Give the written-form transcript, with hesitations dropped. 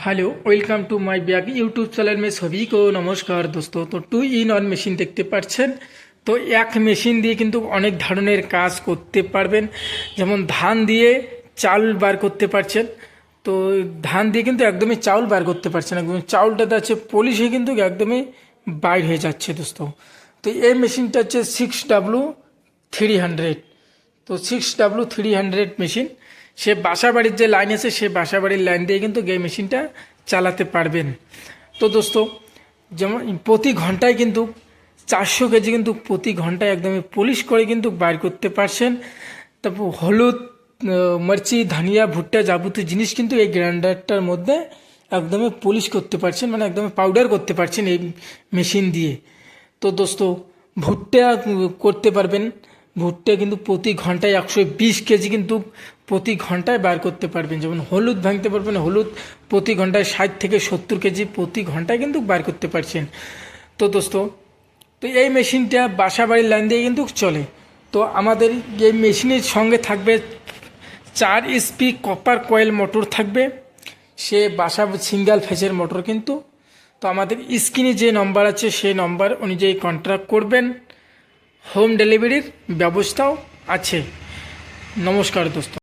Hello, welcome to my back YouTube channel में सभी को नमस्कार दोस्तों। तो 2-in-1 মেশিন দেখতে পাচ্ছেন। তো এক মেশিন দিয়ে কিন্তু অনেক ধরনের কাজ করতে পারবেন, যেমন ধান দিয়ে চাল বার করতে পারছেন। তো ধান দিয়ে কিন্তু একদমই চাউল বার করতে পারছেন, একদমই চাউলটা আছে পলিশ হয়ে কিন্তু একদমই বাইর হয়ে যাচ্ছে দোস্তো। তো এই মেশিনটা হচ্ছে 6W300। তো 6W300 মেশিন, সে বাসা বাড়ির যে লাইন আছে সে বাসা বাড়ির লাইন দিয়ে কিন্তু এই মেশিনটা চালাতে পারবেন। তো দোস্ত, যেমন প্রতি ঘন্টায় কিন্তু 400 কেজি কিন্তু প্রতি ঘন্টায় একদমই পলিশ করে কিন্তু বার করতে পারছেন। তারপর হলুদ, মির্চি, ধনিয়া, ভুট্টা যাবতীয় জিনিস কিন্তু এই গ্রাইন্ডারটার মধ্যে একদমই পলিশ করতে পারছেন, মানে একদমই পাউডার করতে পারছেন এই মেশিন দিয়ে। তো দোস্ত, ভুট্টা করতে পারবেন। ভুট্টা কিন্তু প্রতি ঘন্টায় 120 কেজি কিন্তু প্রতি ঘন্টায় বার করতে পারবেন। যেমন হলুদ ভাঙতে পারবেন, হলুদ প্রতি ঘন্টায় 60 থেকে 70 কেজি প্রতি ঘন্টায় কিন্তু বার করতে পারছেন। তো দোস্ত, তো এই মেশিনটা বাসা বাড়ির লাইন দিয়ে কিন্তু চলে। তো আমাদের এই মেশিনের সঙ্গে থাকবে 4 HP কপার কয়েল মোটর থাকবে, সে বাসা সিঙ্গেল ফেজের মোটর কিন্তু। তো আমাদের স্ক্রিনে যে নম্বর আছে সেই নম্বর অনুযায়ী কন্ট্যাক্ট করবেন। হোম ডেলিভারির ব্যবস্থাও আছে। নমস্কার দোস্ত।